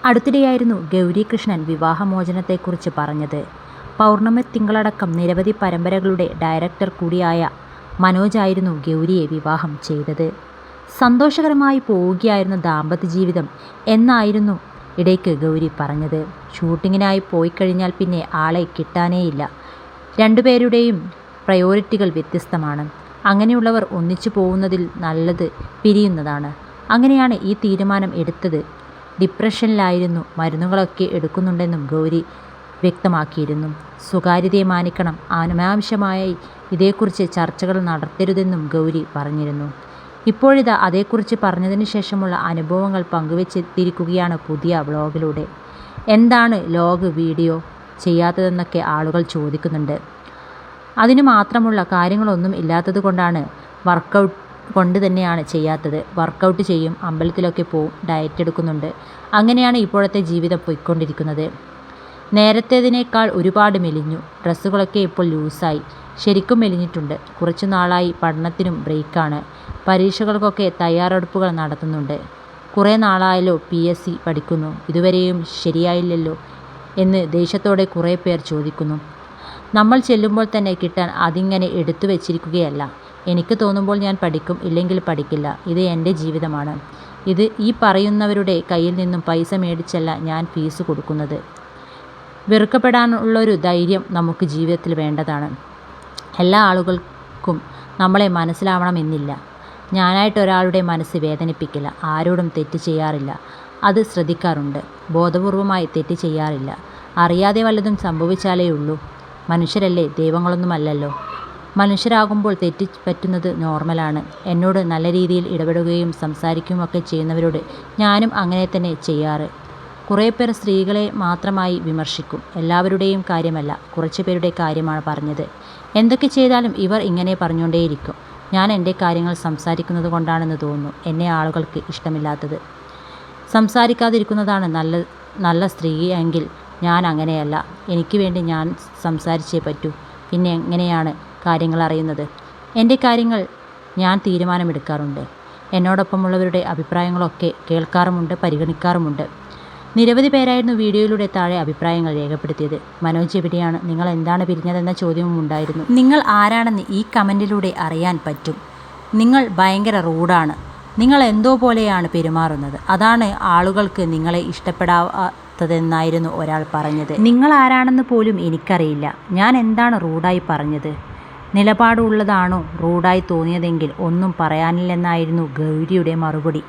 അടുത്തിടെയായിരുന്നു ഗൗരി കൃഷ്ണൻ വിവാഹമോചനത്തെക്കുറിച്ച് പറഞ്ഞത്. പൗർണമി തിങ്കളടക്കം നിരവധി പരമ്പരകളുടെ ഡയറക്ടർ കൂടിയായ മനോജായിരുന്നു ഗൗരിയെ വിവാഹം ചെയ്തത്. സന്തോഷകരമായി പോവുകയായിരുന്ന ദാമ്പത്യ ജീവിതം എന്നായിരുന്നു ഇടയ്ക്ക് ഗൗരി പറഞ്ഞത്. ഷൂട്ടിങ്ങിനായി പോയിക്കഴിഞ്ഞാൽ പിന്നെ ആളെ കിട്ടാനേയില്ല. രണ്ടുപേരുടെയും പ്രയോറിറ്റികൾ വ്യത്യസ്തമാണ്. അങ്ങനെയുള്ളവർ ഒന്നിച്ചു പോകുന്നതിൽ നല്ലത് പിരിയുന്നതാണ്. അങ്ങനെയാണ് ഈ തീരുമാനം എടുത്തത്. ഡിപ്രഷനിലായിരുന്നു. മരുന്നുകളൊക്കെ എടുക്കുന്നുണ്ടെന്നും ഗൗരി വ്യക്തമാക്കിയിരുന്നു. സ്വകാര്യതയെ മാനിക്കണം, അനാവശ്യമായി ഇതേക്കുറിച്ച് ചർച്ചകൾ നടത്തരുതെന്നും ഗൗരി പറഞ്ഞിരുന്നു. ഇപ്പോഴിതാ അതേക്കുറിച്ച് പറഞ്ഞതിന് ശേഷമുള്ള അനുഭവങ്ങൾ പങ്കുവെച്ചെത്തിയിരിക്കുകയാണ് പുതിയ വ്ളോഗിലൂടെ. എന്താണ് വ്ളോഗ് വീഡിയോ ചെയ്യാത്തതെന്നൊക്കെ ആളുകൾ ചോദിക്കുന്നുണ്ട്. അതിനു മാത്രമുള്ള കാര്യങ്ങളൊന്നും ഇല്ലാത്തതുകൊണ്ടാണ്, വർക്കൗട്ട് കൊണ്ട് തന്നെയാണ് ചെയ്യാത്തത്. വർക്കൗട്ട് ചെയ്യും, അമ്പലത്തിലൊക്കെ പോവും, ഡയറ്റ് എടുക്കുന്നുണ്ട്. അങ്ങനെയാണ് ഇപ്പോഴത്തെ ജീവിതം പോയിക്കൊണ്ടിരിക്കുന്നത്. നേരത്തേതിനേക്കാൾ ഒരുപാട് മെലിഞ്ഞു. ഡ്രസ്സുകളൊക്കെ ഇപ്പോൾ ലൂസായി. ശരിക്കും മെലിഞ്ഞിട്ടുണ്ട്. കുറച്ചു നാളായി പഠനത്തിനും ബ്രേക്കാണ്. പരീക്ഷകൾക്കൊക്കെ തയ്യാറെടുപ്പുകൾ നടത്തുന്നുണ്ട്. കുറേ നാളായല്ലോ PSC പഠിക്കുന്നു, ഇതുവരെയും ശരിയായില്ലല്ലോ എന്ന് ദേഷ്യത്തോടെ കുറേ പേർ ചോദിക്കുന്നു. നമ്മൾ ചെല്ലുമ്പോൾ തന്നെ കിട്ടാൻ അതിങ്ങനെ എടുത്തു വെച്ചിരിക്കുകയല്ല. എനിക്ക് തോന്നുമ്പോൾ ഞാൻ പഠിക്കും, ഇല്ലെങ്കിൽ പഠിക്കില്ല. ഇത് എൻ്റെ ജീവിതമാണ്. ഈ പറയുന്നവരുടെ കയ്യിൽ നിന്നും പൈസ മേടിച്ചല്ല ഞാൻ ഫീസ് കൊടുക്കുന്നത്. വെറുക്കപ്പെടാനുള്ളൊരു ധൈര്യം നമുക്ക് ജീവിതത്തിൽ വേണ്ടതാണ്. എല്ലാ ആളുകൾക്കും നമ്മളെ മനസ്സിലാവണമെന്നില്ല. ഞാനായിട്ട് ഒരാളുടെ മനസ്സ് വേദനിപ്പിക്കില്ല. ആരോടും തെറ്റ് ചെയ്യാറില്ല. അത് ശ്രദ്ധിക്കാറുണ്ട്. ബോധപൂർവമായി തെറ്റ് ചെയ്യാറില്ല. അറിയാതെ വല്ലതും സംഭവിച്ചാലേ ഉള്ളൂ. മനുഷ്യരല്ലേ, ദൈവങ്ങളൊന്നുമല്ലല്ലോ. മനുഷ്യരാകുമ്പോൾ തെറ്റ് പറ്റുന്നത് നോർമലാണ്. എന്നോട് നല്ല രീതിയിൽ ഇടപെടുകയും സംസാരിക്കുകയുമൊക്കെ ചെയ്യുന്നവരോട് ഞാനും അങ്ങനെ തന്നെ ചെയ്യാറ്. കുറേ പേർ സ്ത്രീകളെ മാത്രമായി വിമർശിക്കും. എല്ലാവരുടെയും കാര്യമല്ല, കുറച്ച് പേരുടെ കാര്യമാണ് പറഞ്ഞത്. എന്തൊക്കെ ചെയ്താലും ഇവർ ഇങ്ങനെ പറഞ്ഞുകൊണ്ടേയിരിക്കും. ഞാൻ എൻ്റെ കാര്യങ്ങൾ സംസാരിക്കുന്നത് കൊണ്ടാണെന്ന് തോന്നുന്നു എന്നെ ആളുകൾക്ക് ഇഷ്ടമില്ലാത്തത്. സംസാരിക്കാതിരിക്കുന്നതാണ് നല്ല സ്ത്രീയെങ്കിൽ ഞാൻ അങ്ങനെയല്ല. എനിക്ക് വേണ്ടി ഞാൻ സംസാരിച്ചേ പറ്റൂ. പിന്നെ എങ്ങനെയാണ് കാര്യങ്ങൾ അറിയുന്നത്? എൻ്റെ കാര്യങ്ങൾ ഞാൻ തീരുമാനമെടുക്കാറുണ്ട്. എന്നോടൊപ്പമുള്ളവരുടെ അഭിപ്രായങ്ങളൊക്കെ കേൾക്കാറുമുണ്ട്, പരിഗണിക്കാറുമുണ്ട്. നിരവധി പേരായിരുന്നു വീഡിയോയിലൂടെ താഴെ അഭിപ്രായങ്ങൾ രേഖപ്പെടുത്തിയത്. മനോജ് എവിടെയാണ്? നിങ്ങൾ എന്താണ് പിരിഞ്ഞതെന്ന ചോദ്യവും ഉണ്ടായിരുന്നു. നിങ്ങൾ ആരാണെന്ന് ഈ കമൻറ്റിലൂടെ അറിയാൻ പറ്റും. നിങ്ങൾ ഭയങ്കര റൂഡാണ്. നിങ്ങൾ എന്തോ പോലെയാണ് പെരുമാറുന്നത്. അതാണ് ആളുകൾക്ക് നിങ്ങളെ ഇഷ്ടപ്പെടാത്തതെന്നായിരുന്നു ഒരാൾ പറഞ്ഞത്. നിങ്ങൾ ആരാണെന്ന് പോലും എനിക്കറിയില്ല. ഞാൻ എന്താണ് റൂഡായി പറഞ്ഞത്? നിലപാടുള്ളതാണോ റൂഡായി തോന്നിയതെങ്കിൽ ഒന്നും പറയാനില്ലെന്നായിരുന്നു ഗൗരിയുടെ മറുപടി.